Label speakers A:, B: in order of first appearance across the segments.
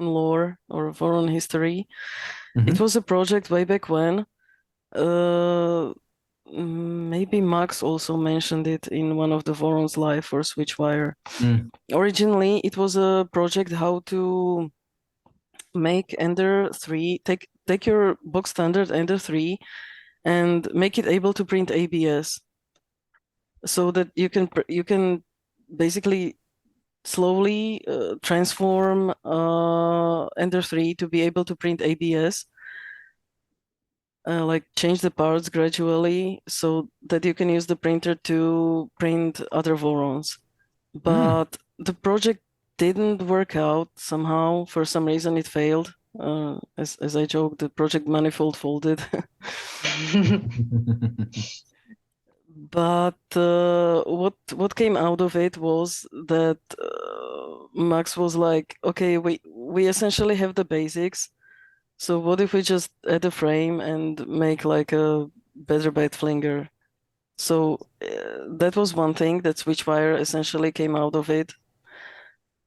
A: lore or Voron history. It
B: Hmm.
A: was a project way back when. Uh, Maybe Max also mentioned it in one of the Voron's live for Switchwire.
B: Mm.
A: Originally, it was a project how to make Ender 3, take your box standard Ender 3 and make it able to print ABS so that you can basically slowly transform Ender 3 to be able to print ABS, like change the parts gradually so that you can use the printer to print other Vorons.
B: Mm.
A: But the project didn't work out somehow. For some reason, it failed. As I joked, the project manifold folded. But what came out of it was that Max was like, okay, we essentially have the basics. So what if we just add a frame and make like a better bed flinger? So that was one thing that Switchwire essentially came out of it.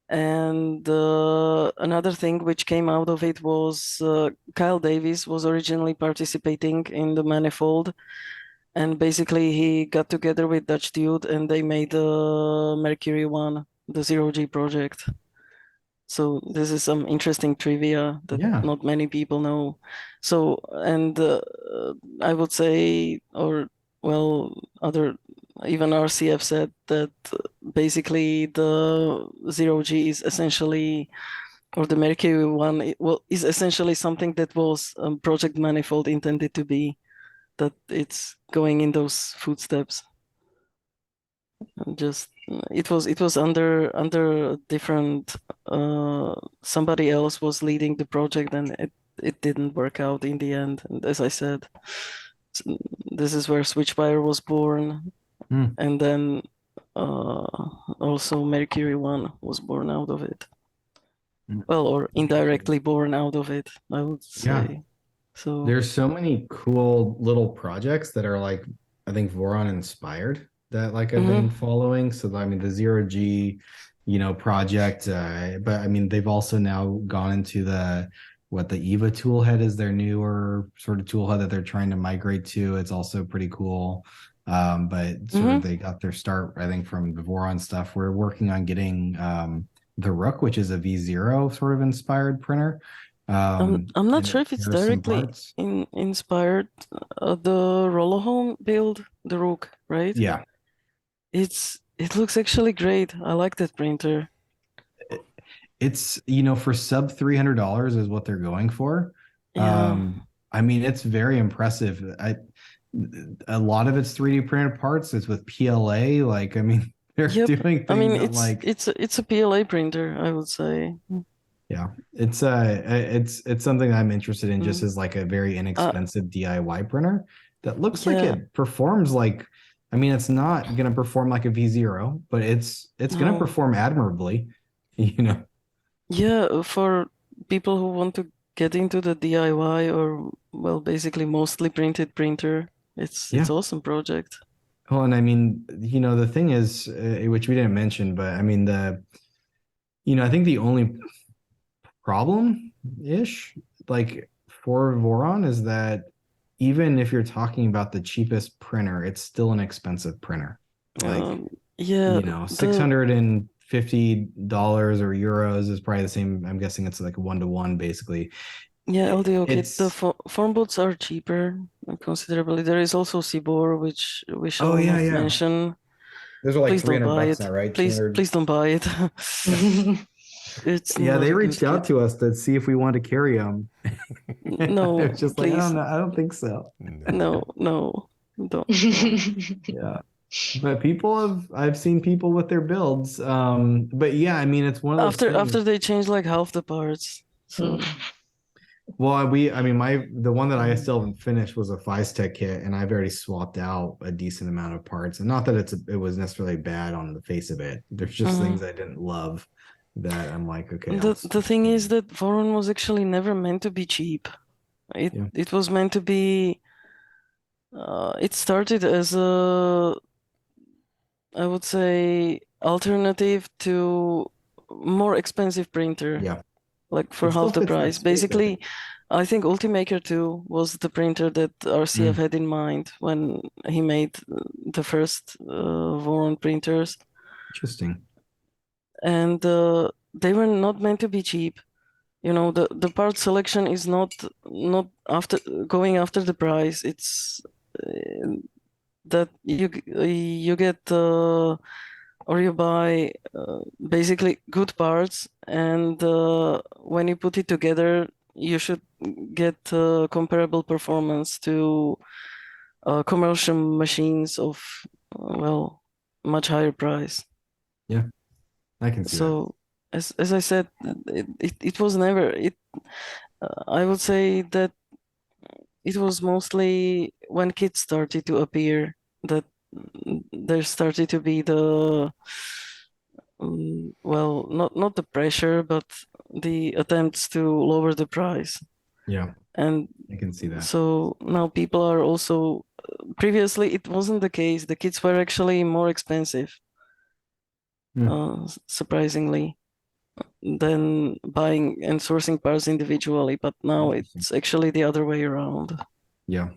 A: And another thing which came out of it was Kyle Davis was originally participating in the manifold, and basically he got together with Dutch Dude and they made the Mercury one, the Zero G project. So this is some interesting trivia that
B: Yeah.
A: not many people know. So, and I would say, or well, other even RCF said that basically the Zero G is essentially, or the Mercury one, is essentially something that was Project Manifold intended to be. That it's going in those footsteps. Just it was under a different somebody else was leading the project and it didn't work out in the end. And as I said, this is where Switchwire was born,
B: Mm.
A: and then uh, also Mercury One was born out of it.
B: Mm.
A: Well, or
B: Interesting.
A: indirectly born out of it, I would
B: Yeah.
A: say. So,
B: There's so many cool little projects that are like, I think Voron inspired that like I've been
A: mhm.
B: following. So I mean the zero G, project. But I mean they've also now gone into the EVA toolhead is their newer sort of toolhead that they're trying to migrate to. It's also pretty cool. But sort of
A: Mhm.
B: they got their start, I think, from the Voron stuff. We're working on getting the Rook, which is a V0 sort of inspired printer.
A: I'm not
B: And
A: sure
B: it
A: if it's
B: pairs some
A: directly
B: parts.
A: inspired the Rollohome build, the Rook, right?
B: Yeah.
A: It looks actually great. I like that printer.
B: It's, for sub $300 is what they're going for.
A: Yeah.
B: I mean, it's very impressive. A lot of it's 3D printed parts. It's with PLA. Like, I mean, they're
A: Yep.
B: doing
A: I
B: things
A: mean,
B: that like,
A: it's a PLA printer, I would say.
B: yeah, it's something that I'm interested in just
A: Mm.
B: as like a very
A: Uh,
B: inexpensive DIY printer that looks like
A: yeah.
B: it performs like, I mean, it's not going to perform like a V0, but it's going to
A: No.
B: perform admirably, you know.
A: Yeah, for people who want to get into the DIY or well, basically mostly printed printer, it's
B: Yeah.
A: awesome project.
B: Well, and I mean, the thing is, which we didn't mention, but I mean, I think the only problem-ish, like for Voron, is that even if you're talking about the cheapest printer, it's still an expensive printer. Like,
A: Yeah, the
B: $650 or euros is probably the same. I'm guessing it's like 1-to-1, basically.
A: Yeah, LDO kit. The
B: It's,
A: form bots are cheaper considerably. There is also Cibor, which we
B: oh,
A: shall
B: yeah,
A: not
B: yeah.
A: mention.
B: Those are like
A: Please don't
B: 300
A: buy
B: bucks
A: it.
B: now, right?
A: Please,
B: 200.
A: please don't buy it. It's
B: Yeah,
A: not
B: they
A: a good
B: reached out
A: kit.
B: to us to see if we wanted to carry them. I
A: No,
B: was just like, I don't
A: please,
B: know. I don't think so.
A: no, no, don't, no.
B: Yeah. But I've seen people with their builds. But yeah, I mean, it's one of those
A: After
B: things.
A: they change like half the parts. So,
B: Well, I mean, the one that I
A: mhm,
B: still haven't finished was a Tech kit, and I've already swapped out a decent amount of parts. And not that it was necessarily bad on the face of it. There's just things
A: mhm.
B: I didn't love that I'm like, okay, I'll
A: The
B: switch
A: thing is
B: things.
A: that Voron was actually never meant to be cheap.
B: Yeah.
A: It was meant to be. It started as a, I would say, alternative to more expensive printer.
B: Yeah.
A: like for
B: It still
A: half the
B: fits that
A: price.
B: space, I
A: Basically,
B: think.
A: I think Ultimaker 2 was the printer that RCF
B: Mm,
A: had in mind when he made the first Voron printers,
B: interesting.
A: and they were not meant to be cheap. You know, the part selection is not after going after the price. It's that you get or you buy basically good parts, and when you put it together, you should get comparable performance to commercial machines of well, much higher price.
B: Yeah, I can see that.
A: So as I said, it was never it. I would say that it was mostly when kids started to appear that there started to be the well, not the pressure, but the attempts to lower the price.
B: Yeah,
A: And
B: I can see that.
A: so now people are also previously it wasn't the case. The kits were actually more expensive,
B: Mm,
A: surprisingly, than buying and sourcing parts individually. But now
B: interesting.
A: it's actually the other way around.
B: Yeah.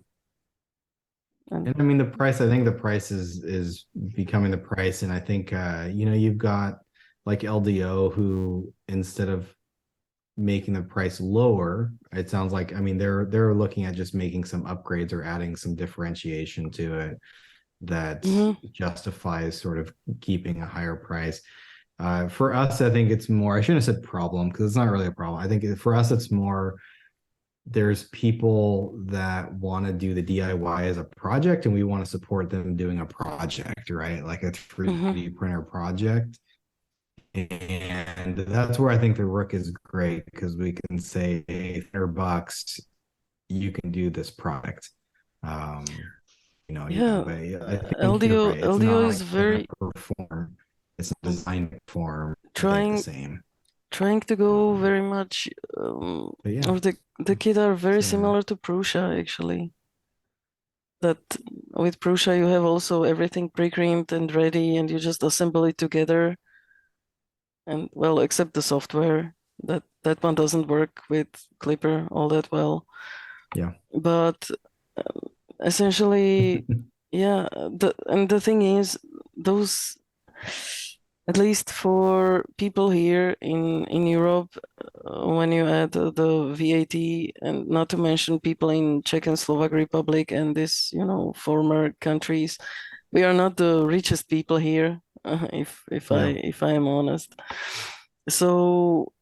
A: And
B: And I mean the price, I think the price is becoming the price. And I think you've got like LDO who instead of making the price lower, it sounds like I mean they're looking at just making some upgrades or adding some differentiation to it that
A: mhm,
B: justifies sort of keeping a higher price. For us, I think it's more, I shouldn't have said problem because it's not really a problem. I think for us, it's more there's people that want to do the DIY as a project and we want to support them doing a project, right? Like a
A: mhm.
B: 3D printer project. And that's where I think the Rook is great because we can say, hey, $100, you can do this product. Um,
A: Yeah,
B: but I think you're
A: LDO
B: right. It's
A: LDO is
B: not going
A: very
B: to perform. It's not designed to perform, I think, the
A: trying
B: same.
A: trying to go
B: Um,
A: very much
B: but yeah,
A: or the kit are very
B: it's
A: similar to Prusa actually. That with Prusa you have also everything pre-creamed and ready and you just assemble it together, and well, except the software. That one doesn't work with Clipper all that well.
B: yeah,
A: But essentially, yeah, the thing is those, at least for people here in Europe, when you add the VAT, and not to mention people in Czech and Slovak Republic and this, former countries, we are not the richest people here,
B: yeah,
A: if I am honest. So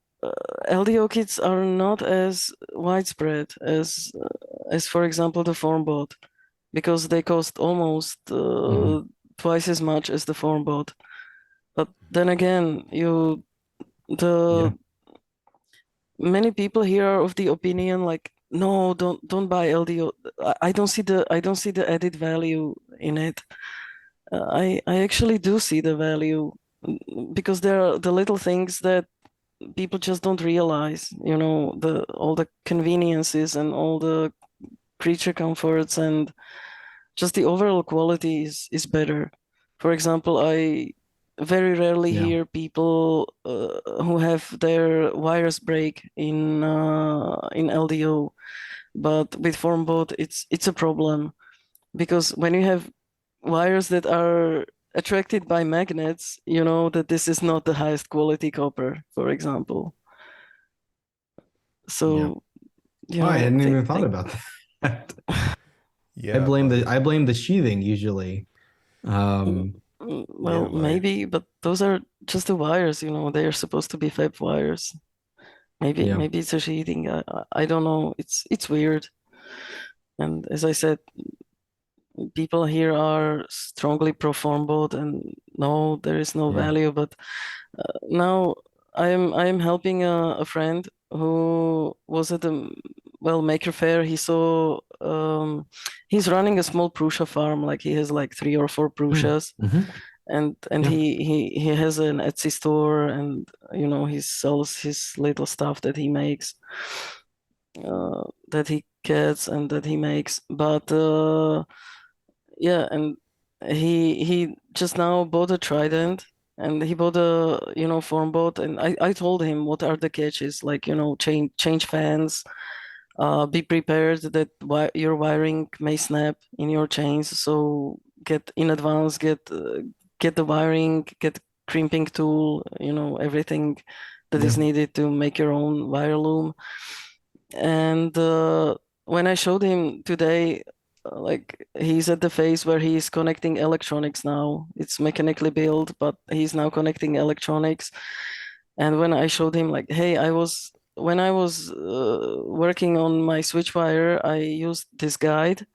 A: LDO kits are not as widespread as for example the FormBot, because they cost almost
B: mhm,
A: twice as much as the FormBot. But then again,
B: yeah,
A: the many people here are of the opinion like, no, don't buy LDO. I don't see the added value in it. I actually do see the value, because there are the little things that people just don't realize. The all the conveniences and all the creature comforts and just the overall quality is better. For example, I very rarely
B: yeah,
A: hear people who have their wires break in LDO, but with FormBot it's a problem, because when you have wires that are attracted by magnets, you know that this is not the highest quality copper, for example.
B: yeah.
A: So
B: Oh, I hadn't even thought
A: think
B: about that.
C: Yeah, but
B: I blame the sheathing usually. Um,
A: well,
C: yeah, but
A: maybe, but those are just the wires, they are supposed to be fab wires. Maybe
B: yeah,
A: maybe it's a sheathing. I don't know. It's weird. And as I said, people here are strongly pro form board, and no, there is no
B: yeah.
A: value. But now I am helping a friend who was at the well Maker Fair. He saw he's running a small Prusa farm. Like he has like 3 or 4 Prushas,
B: Mm-hmm.
A: and
B: Yeah,
A: he has an Etsy store, and he sells his little stuff that he makes, that he gets and that he makes. But yeah, and he just now bought a Trident, and he bought a form bot, and I told him what are the catches, like change fans, be prepared that your wiring may snap in your chains, so get in advance, get the wiring, get crimping tool, everything that is
B: Yeah.
A: needed to make your own wire loom. And when I showed him today, like he's at the phase where he's connecting electronics now. It's mechanically built, but he's now connecting electronics. And when I showed him, like, hey, when I was working on my Switchwire, I used this guide.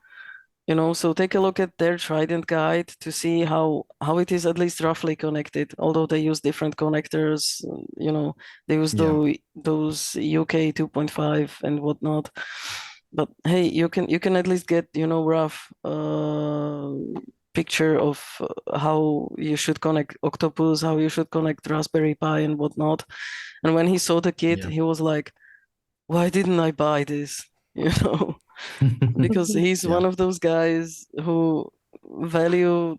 A: So take a look at their Trident guide to see how it is at least roughly connected. Although they use different connectors, they use
B: Yeah.
A: those UK 2.5 and whatnot. But hey, you can at least get rough picture of how you should connect Octopus, how you should connect Raspberry Pi and whatnot. And when he saw the kit,
B: Yeah.
A: he was like, "Why didn't I buy this?" You know, because he's
B: Yeah.
A: one of those guys value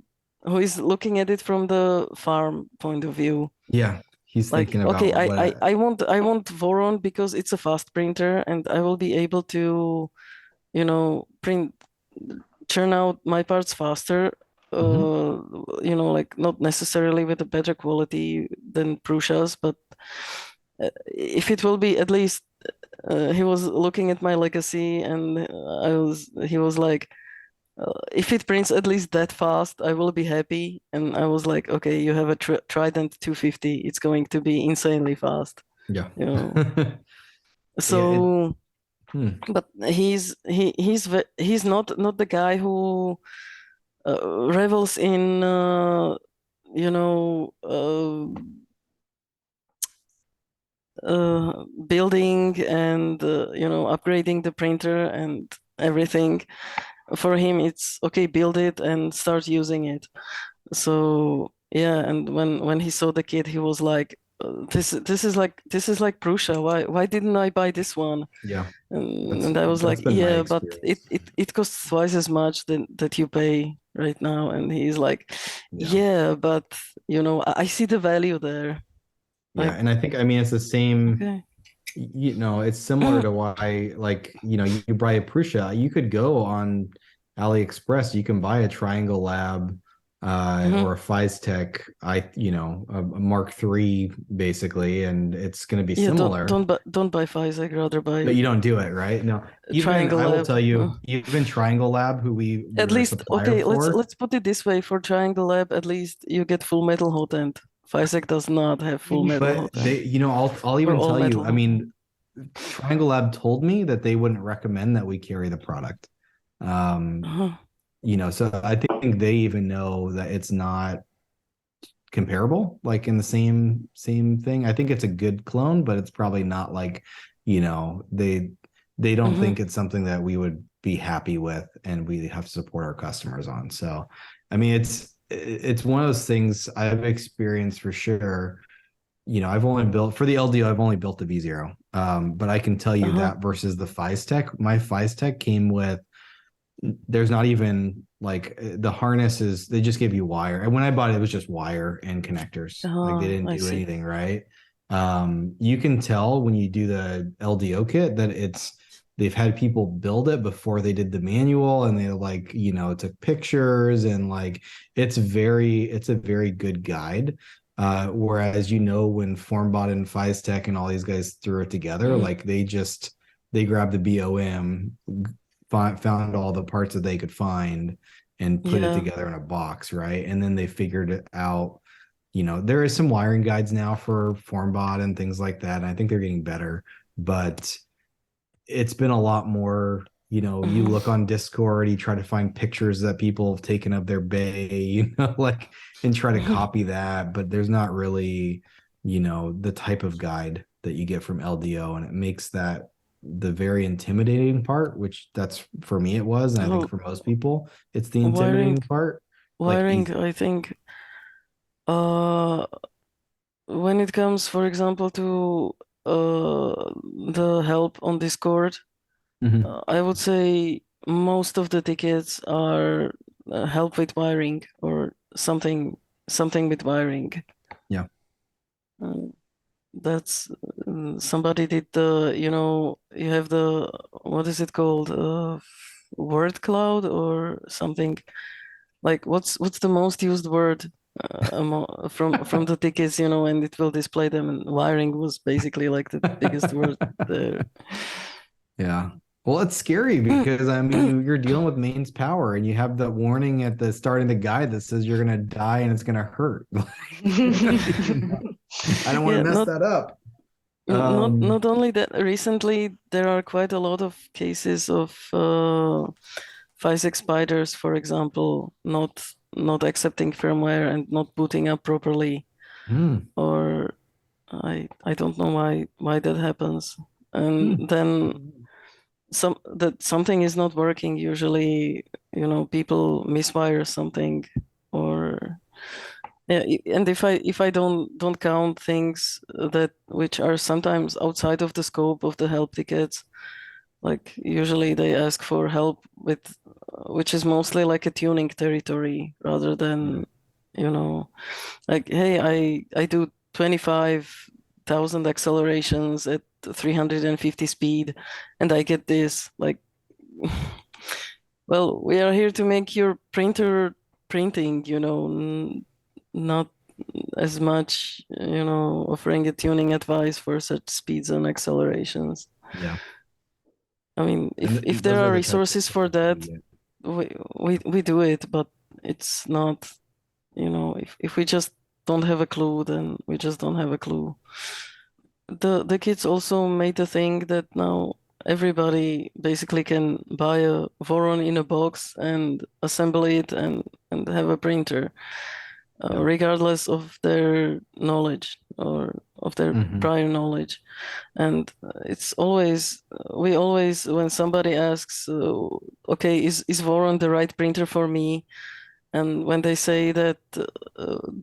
A: who is looking at it from the farm point of view.
B: Yeah. He's
A: Like,
B: thinking
A: okay,
B: about what
A: I want Voron because it's a fast printer and I will be able to, print churn out my parts faster.
B: Mhm.
A: Like not necessarily with a better quality than Prusa's, but if it will be at least he was looking at my legacy and he was like, if it prints at least that fast, I will be happy. And I was like, okay, you have a Trident 250. It's going to be insanely fast,
B: Yeah.
A: you know.
B: Yeah.
A: So,
B: Hmm.
A: but he's not the guy who revels in you know uh, building and upgrading the printer and everything. For him, it's okay, build it and start using it. So yeah, and when he saw the kit, he was like, this is like Prusa. Why didn't I buy this one?"
B: Yeah.
A: And I was
B: That's
A: like,
B: been my
A: yeah, but it,
B: experience.
A: it it costs twice as much than that you pay right now. And he's like,
B: Yeah.
A: yeah, but I see the value there.
B: Yeah.
A: Like,
B: And I think, I mean, it's the same,
A: okay.
B: it's similar to why, like, you buy a Prusa, you could go on AliExpress, you can buy a Triangle Lab
A: Mhm.
B: or a Tech, a Mark III basically, and it's going to be
A: Yeah,
B: similar.
A: don't buy Isaac, rather
B: But
A: buy
B: you don't do it, right? No, even
A: Triangle
B: I will
A: Lab.
B: tell you, even Triangle Lab, who
A: At
B: we're a
A: least,
B: supplier
A: okay, let's
B: for,
A: let's put it this way. For Triangle Lab, at least you get full metal hot end. Isaac does not have full metal
B: but
A: hot end.
B: I'll
A: Or
B: even
A: all
B: tell you,
A: metal
B: I
A: hot end.
B: mean, Triangle Lab told me that they wouldn't recommend that we carry the product. Um,
A: Uh-huh.
B: so I think they even know that it's not comparable, like in the same thing. I think it's a good clone, but it's probably not like, they don't
A: Mhm.
B: think it's something that we would be happy with and we have to support our customers on. So, I mean, it's one of those things I've experienced for sure. I've only built for the LDO, I've only built the V0. But I can tell you
A: Uh-huh.
B: that versus the Tech, my Tech came with, there's not even like the harness is, they just give you wire. And when I bought it, it was just wire and connectors. Like they didn't
A: I
B: do
A: see.
B: anything, right? You can tell when you do the LDO kit that they've had people build it before they did the manual, and they like, took pictures, and like it's a very good guide. Whereas, when Formbot and Tech and all these guys threw it together,
A: Mhm.
B: like they grabbed the BOM, found all the parts that they could find and put it
A: Yeah.
B: together in a box, right? And then they figured it out. There is some wiring guides now for Formbot and things like that. And I think they're getting better, but it's been a lot more. You
A: Mhm.
B: look on Discord, you try to find pictures that people have taken of their bay, like, and try to
A: Mhm.
B: copy that, but there's not really, the type of guide that you get from LDO, and it makes that the very intimidating part, which that's for me it was, and I think
A: Oh,
B: for most people, it's the
A: wiring,
B: intimidating part, like
A: wiring.
B: easy.
A: I think uh, when it comes, for example, to the help on Discord,
B: Mhm.
A: I would say most of the tickets are help with wiring or something with wiring.
B: Yeah.
A: That's somebody did the, you have the, what is it called? Word cloud or something. Like what's the most used word from the tickets, and it will display them. And wiring was basically like the biggest word there.
B: Yeah. Well, it's scary because I mean you're dealing with mains power and you have the warning at the starting the guide that says you're gonna die and it's gonna hurt. I don't want
A: Yeah,
B: to mess that up.
A: not only that, recently there are quite a lot of cases of 5.6 spiders, for example, not accepting firmware and not booting up properly, or I don't know why that happens. And then something is not working. Usually, people miswire something, or yeah. And if I don't count things that which are sometimes outside of the scope of the help tickets, like usually they ask for help with, which is mostly like a tuning territory rather than, like, hey, I do 25,000 accelerations at 350 speed, and I get this. Like, well, we are here to make your printer printing, not as much, offering a tuning advice for such speeds and accelerations.
B: Yeah.
A: I mean,
B: And
A: if there
B: those are
A: are
B: the types of
A: resources for
B: tickets that
A: that,
B: we get.
A: we do it, but it's not, if we just don't have a clue, then we just don't have a clue. The kids also made the thing that now everybody basically can buy a Voron in a box and assemble it and have a printer,
B: Yeah.
A: regardless of their knowledge or of their prior knowledge. And it's always, we always, when somebody asks, okay, is Voron the right printer for me? And when they say that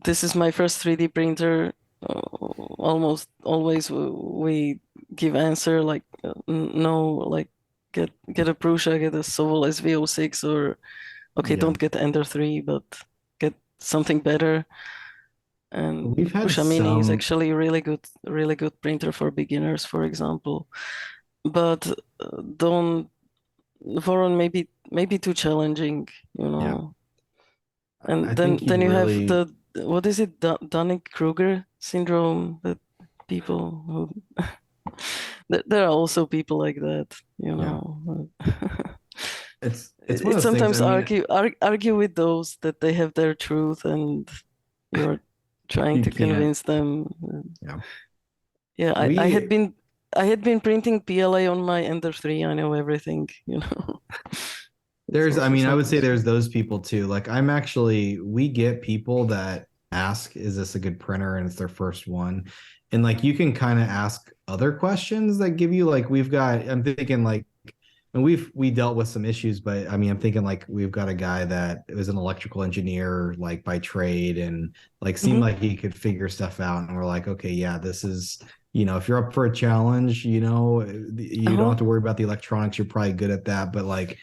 A: this is my first 3D printer, almost always we give answer like no, like get a Prusa, get a Soul SV06, or okay,
B: Yeah.
A: don't get Ender 3, but get something better. And
B: We've had
A: Prusa Mini is
B: some,
A: actually a really good printer for beginners, for example. But don't Voron maybe too challenging,
B: yeah.
A: And
B: I
A: then
B: think you'd
A: then you have
B: really,
A: the, what is it, Dunning-Kruger syndrome, that people who there are also people like that,
B: yeah. It's one of
A: It
B: those things.
A: sometimes
B: I mean,
A: argue with those that they have their truth, and you're trying
B: you
A: to
B: can't.
A: convince them.
B: Yeah.
A: Yeah,
B: We
A: I had been printing PLA on my Ender 3. I know everything, It's
B: There's, I
A: also
B: mean, I would say
A: something.
B: there's those people too. Like we get people that ask, is this a good printer? And it's their first one. And like you can kind of ask other questions that give you like I'm thinking like, and we dealt with some issues, but I mean, I'm thinking like we've got a guy that was an electrical engineer like by trade and like seemed like he could figure stuff out. And we're like, okay, yeah, this is, if you're up for a challenge, you don't
A: Uh-huh.
B: have to worry about the electronics. You're probably good at that. But like,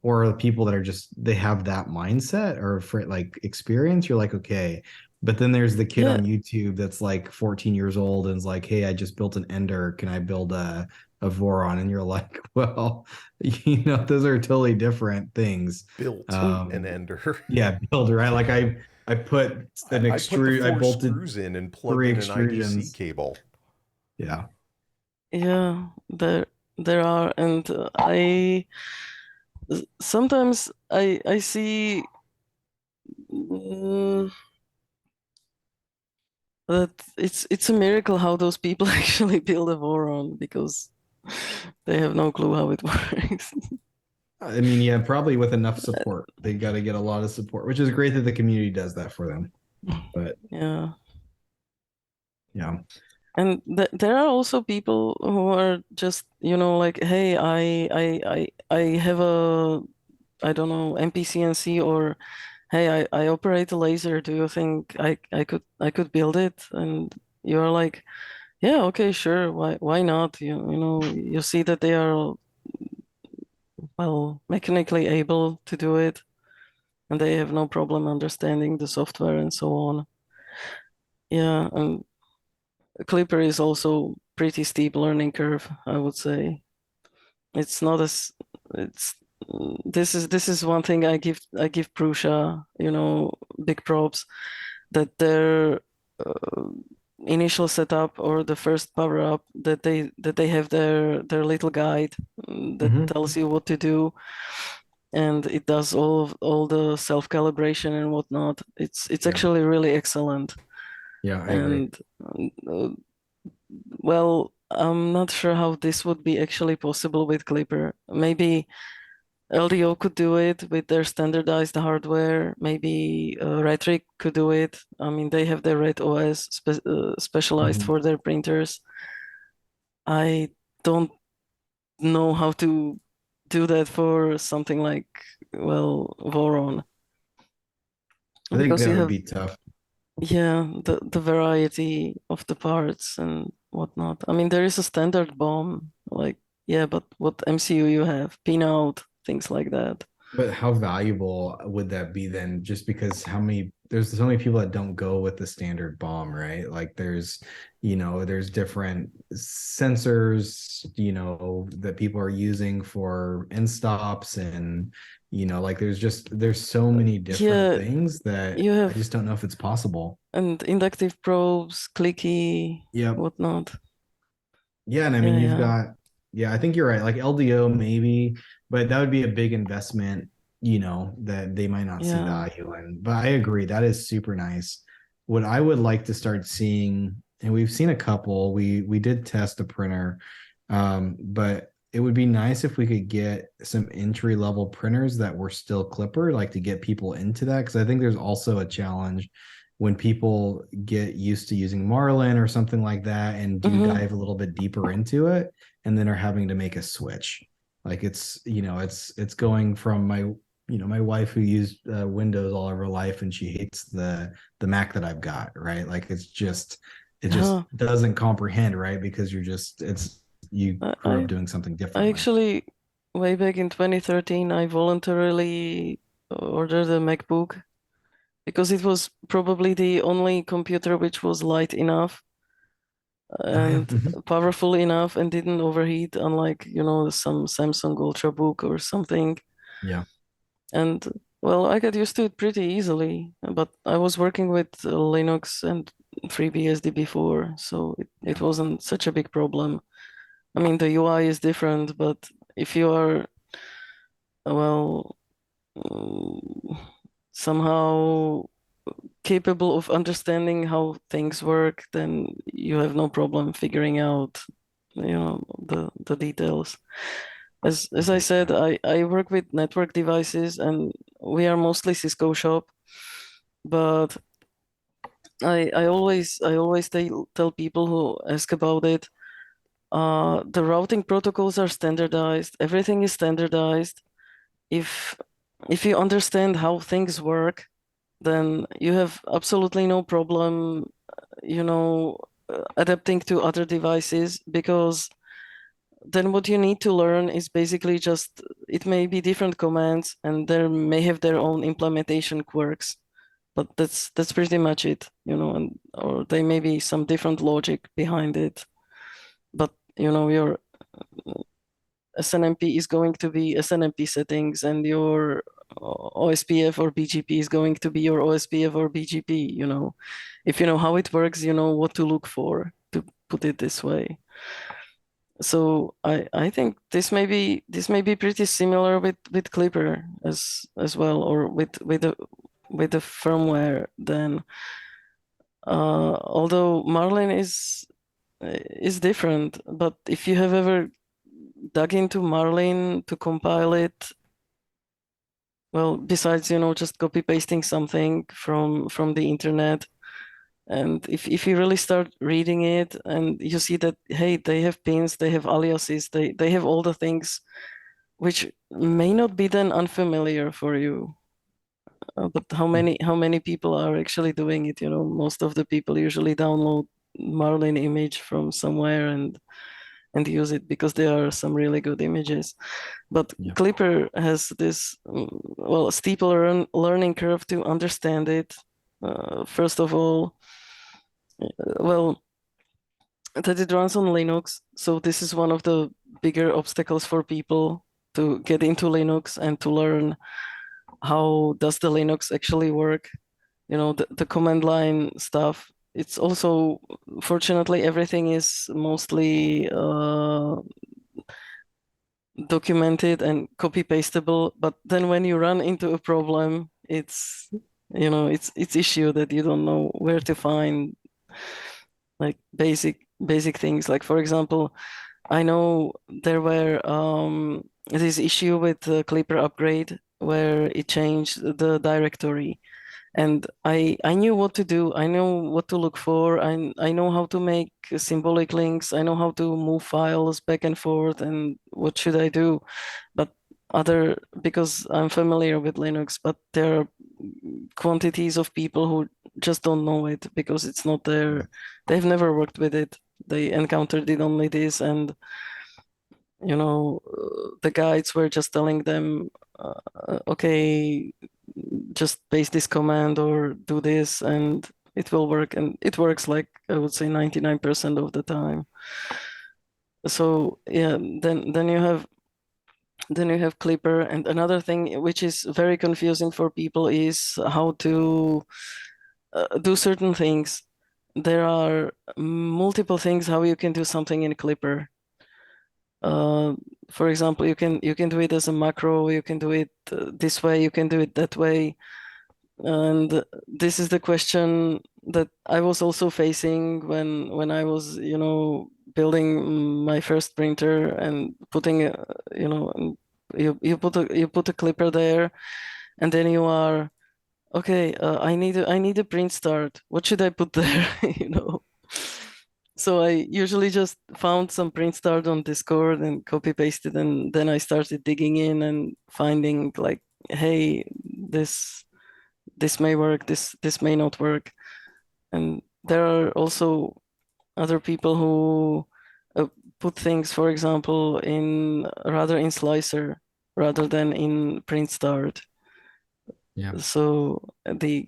B: or the people that are just, they have that mindset or for like experience, you're like, okay. But then there's the kid
A: Yeah,
B: on YouTube that's like 14 years old and is like, hey, I just built an Ender. Can I build a Voron? And you're like, well, those are totally different things.
C: Built an Ender.
B: Yeah, build, right? Like I put an
C: I put the
B: extrude, I
C: 4
B: bolted
C: screws in and plugged
B: 3
C: in an IDC
B: extrusions.
C: cable.
B: Yeah.
A: yeah, there are, and I sometimes I see mm, that it's a miracle how those people actually build a Voron, because they have no clue how it works.
B: I mean, yeah, probably with enough support. They got to get a lot of support, which is great that the community does that for them. But
A: Yeah.
B: yeah.
A: And there are also people who are just, like, hey, I have a, I don't know, MPCNC, or hey, I operate a laser. Do you think I could build it? And you're like, yeah, okay, sure. Why not? You see that they are, well, mechanically able to do it, and they have no problem understanding the software and so on. Yeah, and Clipper is also pretty steep learning curve, I would say. It's not as it's this is one thing I give Prusha, big props that their initial setup or the first power up that they have their little guide that
B: Mhm.
A: tells you what to do, and it does all the self calibration and whatnot. It's
B: Yeah.
A: actually really excellent.
B: Yeah, I agree.
A: And uh, well, I'm not sure how this would be actually possible with Clipper. Maybe LDO could do it with their standardized hardware. Maybe Rhetoric could do it. I mean, they have their Red OS specialized
B: Mhm.
A: for their printers. I don't know how to do that for something like, well, Voron,
B: I think
A: because
B: that
A: you
B: would
A: have,
B: be tough.
A: yeah, the variety of the parts and whatnot. I mean, there is a standard bomb, like, yeah, but what MCU you have, pinout, things like that.
B: But how valuable would that be then? Just because there's so many people that don't go with the standard bomb, right? Like there's different sensors, that people are using for end stops and like there's so many different
A: Yeah,
B: things that
A: you
B: I
A: have
B: just don't know if it's possible.
A: and inductive probes, clicky,
B: Yep.
A: whatnot.
B: Yeah, and I mean
A: Yeah,
B: you've
A: yeah,
B: got yeah, I think you're right. Like LDO maybe, but that would be a big investment, that they might not see
A: yeah.
B: value in. But I agree, that is super nice. What I would like to start seeing, and we've seen a couple, we did test a printer, but it would be nice if we could get some entry level printers that were still Clipper, like to get people into that. Because I think there's also a challenge when people get used to using Marlin or something like that and do
A: Hmm.
B: dive a little bit deeper into it and then are having to make a switch. Like it's going from my wife who used Windows all of her life and she hates the Mac that I've got, right? Like it just
A: Uh,
B: doesn't comprehend, right? Because you
A: I,
B: grew up
A: I
B: doing something
A: I
B: differently.
A: actually way back in 2013 I voluntarily ordered a MacBook because it was probably the only computer which was light enough
B: Oh yeah.
A: and powerful enough and didn't overheat, unlike, some Samsung Ultrabook or something.
B: Yeah.
A: And well, I got used to it pretty easily, but I was working with Linux and FreeBSD before, so it
B: Yeah.
A: wasn't such a big problem. I mean, the UI is different, but if you are, well, mm, somehow capable of understanding how things work, then you have no problem figuring out, the details. As I said,
B: Yeah.
A: I work with network devices and we are mostly Cisco shop, but I always tell people who ask about it, the routing protocols are standardized, everything is standardized. If if you understand how things work, then you have absolutely no problem, adapting to other devices, because then what you need to learn is basically just it may be different commands and they may have their own implementation quirks, but that's pretty much it, and or there may be some different logic behind it, but your SNMP is going to be SNMP settings, and your OSPF or BGP is going to be your OSPF or BGP. If you know how it works, you know what to look for, to put it this way. So I think this may be pretty similar with Clipper as well, or with the firmware then. Although Marlin is different, but if you have ever dug into Marlin to compile it, well, besides just copy pasting something from the internet, and if you really start reading it and you see that, hey, they have pins, they have aliases, they have all the things which may not be then unfamiliar for you, but how many people are actually doing it? Most of the people usually download Marlin image from somewhere and use it because there are some really good images. But
B: Yeah.
A: Clipper has this, well, steeper learning curve to understand it. First of all, Well, that it runs on Linux. So this is one of the bigger obstacles for people to get into Linux and to learn how does the Linux actually work. You know, the command line stuff. It's also, fortunately, everything is mostly documented and copy pastable. But then when you run into a problem, it's, you know, it's issue that you don't know where to find like basic things. Like for example, I know there were this issue with the Clipper upgrade where it changed the directory, and I knew what to do. I know what to look for. I know how to make symbolic links. I know how to move files back and forth, and what should I do? But other, because I'm familiar with Linux, but there are quantities of people who just don't know it because it's not their, they've never worked with it. They encountered it only this, and you know, the guides were just telling them, okay, just paste this command or do this and it will work. And it works like, I would say 99% of the time. So yeah, then you have Clipper. And another thing which is very confusing for people is how to do certain things. There are multiple things how you can do something in Clipper. For example, you can do it as a macro, you can do it this way, you can do it that way. And this is the question that I was also facing when I was, you know, building my first printer and putting, you know, you put a clipper there, and then you are, okay, I need a print start. What should I put there? You know. So I usually just found some print start on Discord and copy pasted, and then I started digging in and finding like, hey, this may work, this may not work. And there are also other people who put things, for example, in rather in slicer rather than in print start.
B: Yeah.
A: So the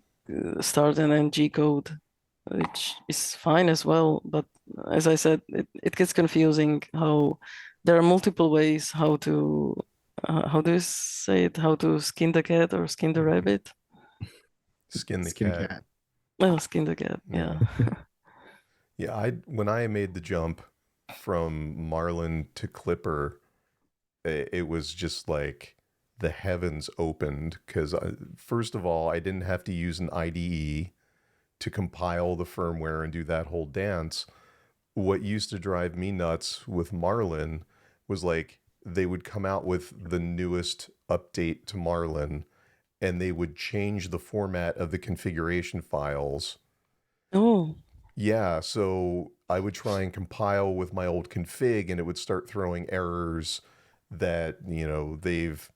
A: start and then G code, which is fine as well. But as I said, it gets confusing how there are multiple ways how do you say it? How to skin the cat or skin the rabbit?
C: Skin the
B: Skin
C: cat.
B: cat.
A: Well, skin the cat, yeah.
C: Yeah, when I made the jump from Marlin to Clipper, it was just like the heavens opened because first of all, I didn't have to use an IDE to compile the firmware and do that whole dance. What used to drive me nuts with Marlin was like they would come out with the newest update to Marlin and they would change the format of the configuration files.
A: Oh,
C: Yeah, so I would try and compile with my old config and it would start throwing errors that, they've,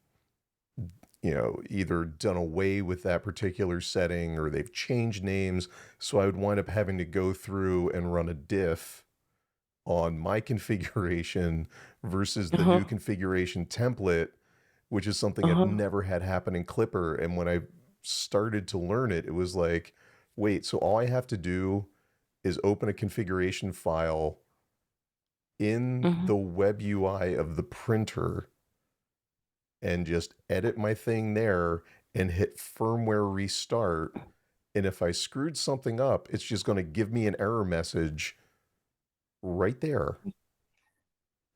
C: either done away with that particular setting or they've changed names. So I would wind up having to go through and run a diff on my configuration versus the new configuration template, which is something I've never had happen in Clipper. And when I started to learn it, it was like, wait, so all I have to do is open a configuration file in the web UI of the printer and just edit my thing there and hit firmware restart. And if I screwed something up, it's just going to give me an error message right there.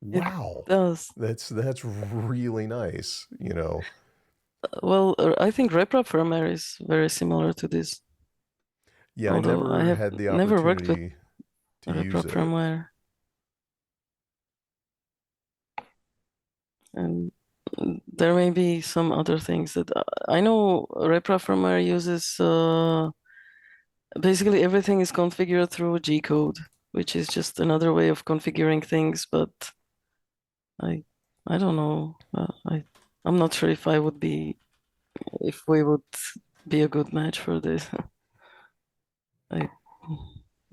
C: Wow.
A: it does.
C: That's really nice,
A: Well, I think RepRap firmware is very similar to this.
C: Yeah, I
A: Although I
C: never
A: have
C: had the
A: never worked with
C: opportunity to use
A: RepRap
C: it.
A: firmware. And there may be some other things that I know RepRap firmware uses. Basically, everything is configured through G code, which is just another way of configuring things. But I, I don't know. I'm not sure if I would be, if we would be a good match for this. I,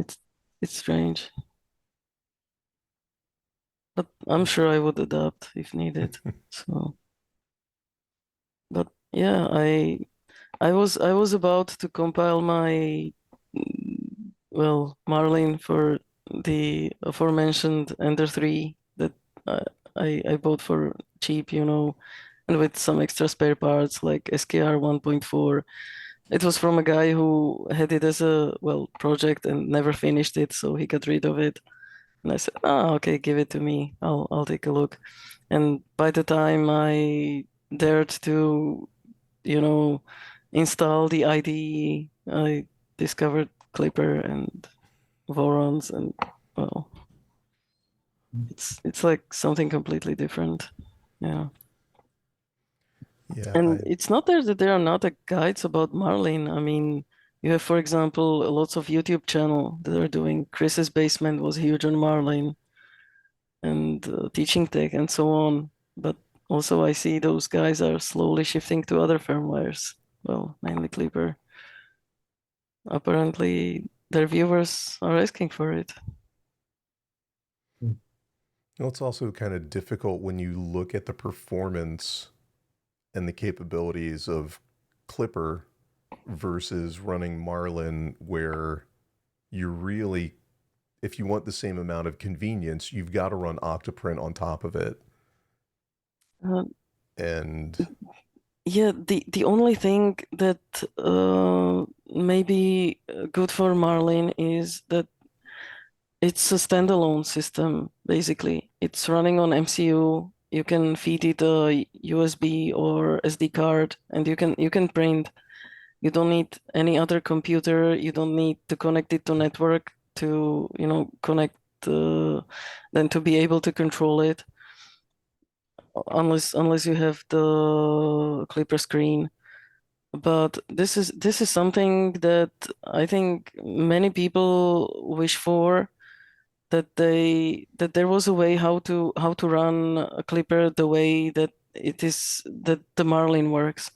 A: it's it's strange, but I'm sure I would adapt if needed. So, but yeah, I was about to compile my well, Marlin for the aforementioned Ender 3 that I bought for cheap, and with some extra spare parts like SKR 1.4. It was from a guy who had it as a, well, project and never finished it, so he got rid of it. And I said, "Ah, okay, give it to me. I'll take a look." And by the time I dared to, you know, install the IDE, I discovered Clipper and Vorons, and well, it's like something completely different. Yeah.
C: Yeah,
A: And it's not there that there are not guides about Marlin. I mean, you have, for example, lots of YouTube channel that are doing. Chris's Basement was huge on Marlin, and Teaching Tech and so on. But also I see those guys are slowly shifting to other firmwares. Well, mainly Clipper. Apparently their viewers are asking for it.
C: well, it's also kind of difficult when you look at the performance and the capabilities of Clipper versus running Marlin, where you really, if you want the same amount of convenience, you've got to run Octoprint on top of it.
A: Uh,
C: And
A: yeah, the only thing that may be good for Marlin is that it's a standalone system, basically. It's running on MCU. You can feed it a USB or SD card, and you can print. You don't need any other computer. You don't need to connect it to network to, connect, then to be able to control it, unless you have the Clipper screen. But this is something that I think many people wish for, that there was a way how to run a Clipper the way that the Marlin works.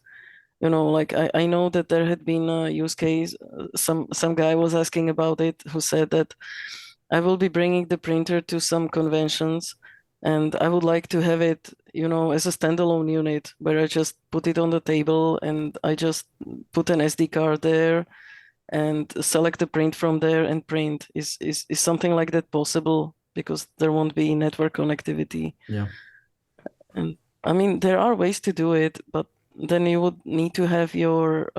A: Like I know that there had been a use case. Some guy was asking about it, who said that I will be bringing the printer to some conventions, and I would like to have it, as a standalone unit where I just put it on the table and I just put an SD card there and select the print from there and print. Is something like that possible? Because there won't be network connectivity.
B: Yeah.
A: And I mean, there are ways to do it, but then you would need to have your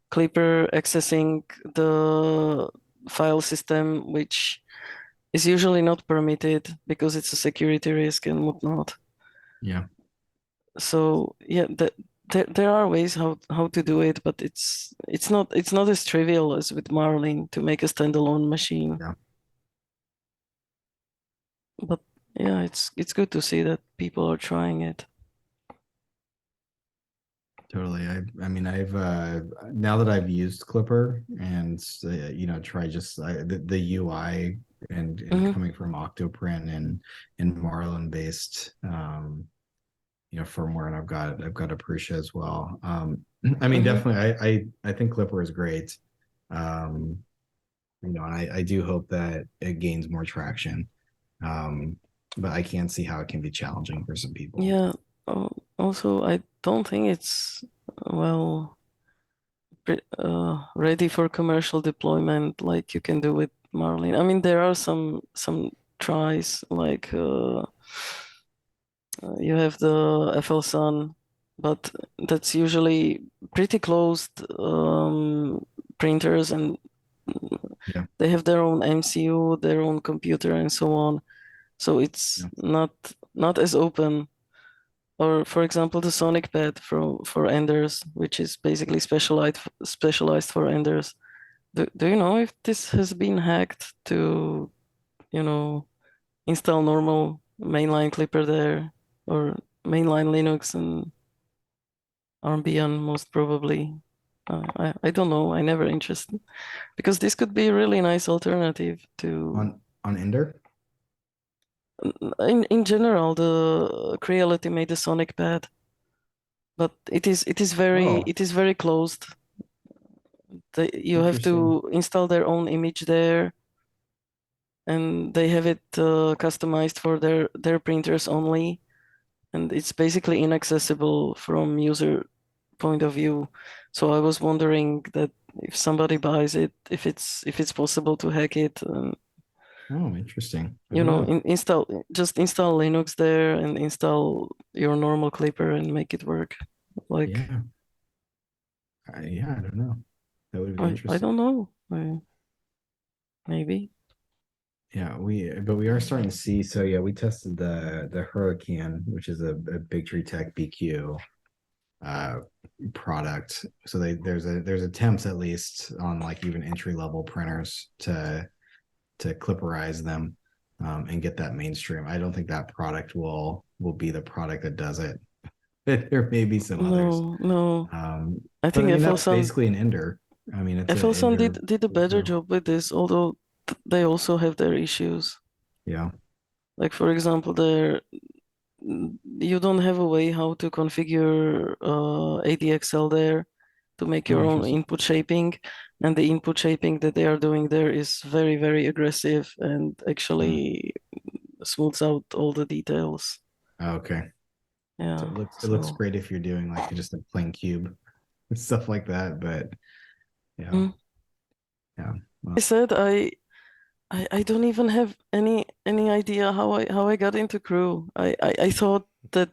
A: Clipper accessing the file system, which is usually not permitted because it's a security risk and whatnot.
B: Yeah.
A: So yeah, there are ways how to do it, but it's not as trivial as with Marlin to make a standalone machine.
B: Yeah.
A: But yeah, it's good to see that people are trying it.
B: Totally. I mean, I've now that I've used Clipper and try just the UI and
A: Mhm.
B: coming from Octoprint and Marlin based firmware, and I've got Apertia as well. I mean,
A: Mhm.
B: definitely, I think Clipper is great. And I do hope that it gains more traction. But I can see how it can be challenging for some people.
A: Yeah. Also, I don't think it's well ready for commercial deployment like you can do with Marlin. I mean, there are some tries, like you have the FL Sun, but that's usually pretty closed printers, and
B: Yeah.
A: they have their own MCU, their own computer, and so on. So it's
B: Yeah.
A: not as open. Or, for example, the Sonic Pad for Enders, which is basically specialized for Enders. Do you know if this has been hacked to, install normal mainline Clipper there, or mainline Linux and Armbian most probably? I don't know. I never interested, because this could be a really nice alternative to,
B: On Ender?
A: in general, the Creality made a Sonic Pad, but it is very
B: Oh,
A: it is very closed. You have
B: interesting.
A: to install their own image there, and they have it customized for their printers only, and it's basically inaccessible from user point of view. So I was wondering that if somebody buys it, if it's possible to hack it, and
B: Oh, interesting. I
A: you
B: don't
A: know,
B: know.
A: install Linux there and install your normal Clipper and make it work. Like
B: Yeah. Yeah, I don't know. That would be
A: I
B: interesting.
A: don't know. Maybe.
B: Yeah, but we are starting to see. So yeah, we tested the Hurricane, which is a Big Tree Tech BQ uh product. So there's attempts at least on like even entry level printers to clipperize them and get that mainstream. I don't think that product will be the product that does it. There may be some others.
A: No. I
B: But
A: think
B: I mean that's basically an Ender. I mean it's an
A: FLSun
B: Ender.
A: did a better job with this, although they also have their issues.
B: Yeah.
A: Like for example, you don't have a way how to configure ADXL there to make
B: Oh,
A: your own
B: interesting.
A: input shaping, and the input shaping that they are doing there is very, very aggressive and
B: Hmm.
A: actually smooths out all the details.
B: Okay. So
A: Yeah,
B: it looks
A: so
B: great if you're doing like just a plain cube and stuff like that. But yeah,
A: mm.
B: yeah.
A: I
B: Well,
A: said I don't even have any idea how I got into crew. I thought that,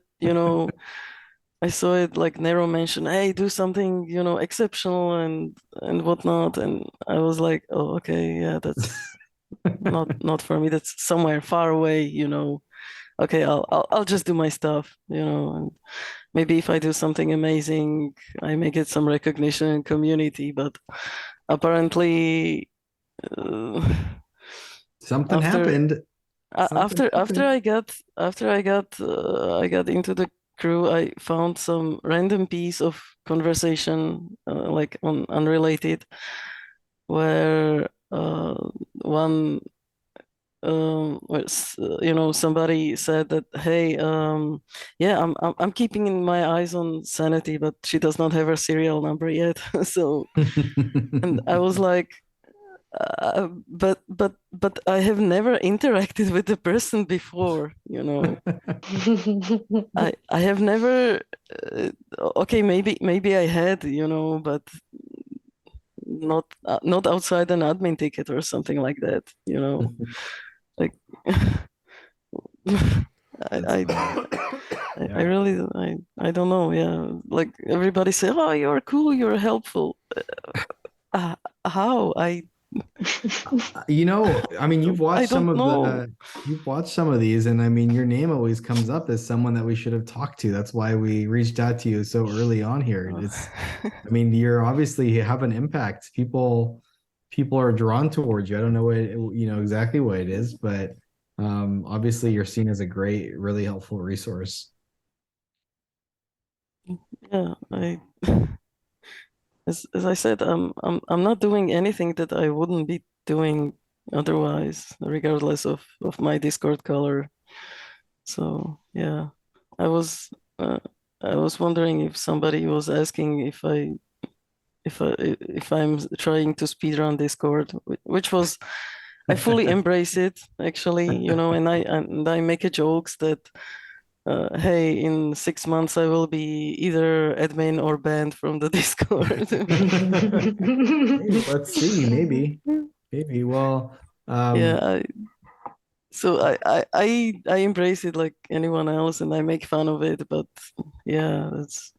A: I saw it like Nero mention, hey, do something, exceptional and whatnot. And I was like, oh, okay, yeah, that's not for me. That's somewhere far away. Okay, I'll just do my stuff. And maybe if I do something amazing, I may get some recognition and community. But apparently, uh,
B: something
A: after
B: happened. Something
A: after
B: happened.
A: I got into the crew, I found some random piece of conversation, like on unrelated, where one somebody said that, hey, yeah, I'm keeping in my eyes on Sanity, but she does not have her serial number yet. So, and I was like, but I have never interacted with the person before. I have never. Okay, maybe I had, but not outside an admin ticket or something like that. Like
B: That's
A: I
B: funny.
A: I
B: Yeah.
A: really I don't know. Yeah, like everybody say, oh, you're cool, you're helpful. Uh, how
B: I mean,
A: I don't know.
B: you've watched some of these, and I mean, your name always comes up as someone that we should have talked to. That's why we reached out to you so early on here.
A: Uh,
B: I mean, you're obviously have an impact. People are drawn towards you. I don't know exactly what it is, but obviously you're seen as a great, really helpful resource.
A: yeah, as I said, I'm not doing anything that I wouldn't be doing otherwise, regardless of my Discord color. So yeah, I was uh, I was wondering if somebody was asking if I'm trying to speedrun Discord, which was I fully embrace it actually, and I make a jokes that hey, in 6 months I will be either admin or banned from the Discord.
B: Hey, let's see. Maybe. Well,
A: Yeah,
B: um,
A: so I embrace it like anyone else, and I make fun of it. But yeah, that's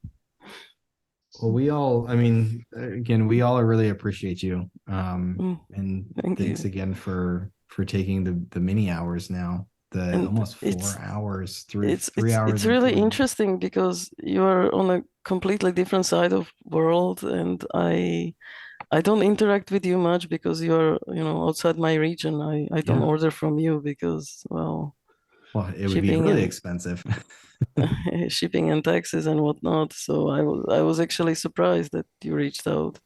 B: well, I mean, again, we all really appreciate you.
A: mm,
B: And
A: thank
B: thanks
A: you.
B: again for taking the mini hours now, the
A: And
B: almost
A: it's
B: 4 hours, three
A: it's
B: three
A: it's
B: hours
A: it's
B: and
A: really
B: 40 minutes.
A: interesting because you are on a completely different side of world, and I don't interact with you much because you're outside my region. I don't
B: Yeah.
A: order from you because, well,
B: Well, it would be
A: shipping
B: really
A: and
B: expensive.
A: shipping and taxes and whatnot. So I was actually surprised that you reached out.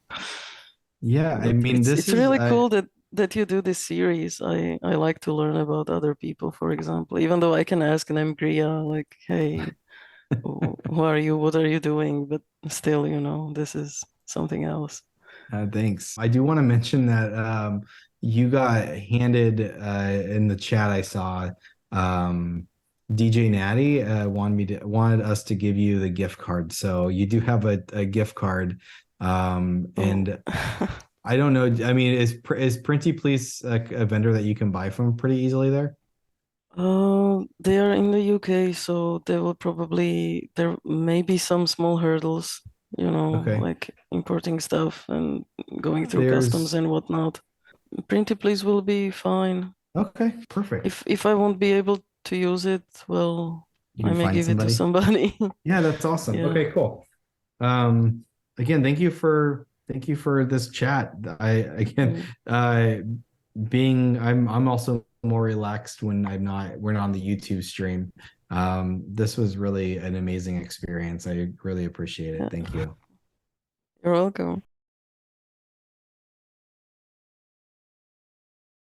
B: Yeah, I
A: But
B: mean,
A: it's really cool that you do this series. I like to learn about other people, for example, even though I can ask an Gria like, hey, who are you? What are you doing? But still, this is something else.
B: thanks. I do want to mention that you got handed in the chat I saw. Um, DJ Natty wanted us to give you the gift card. So you do have a gift card. And
A: Oh.
B: I don't know. I mean, is Printy Please a vendor that you can buy from pretty easily there?
A: They are in the UK, so there may be some small hurdles,
B: Okay.
A: like importing stuff and going through customs
B: There's
A: and whatnot. Printy Please will be fine.
B: okay, perfect.
A: If I won't be able to use it, well,
B: You
A: I
B: can
A: may
B: find
A: give it to
B: somebody.
A: somebody.
B: Yeah, that's awesome.
A: Yeah.
B: Okay, cool. Again, thank you for this chat. I again
A: Mm.
B: I'm also more relaxed when we're not on the YouTube stream. This was really an amazing experience. I really appreciate it.
A: Yeah.
B: Thank you.
A: You're welcome.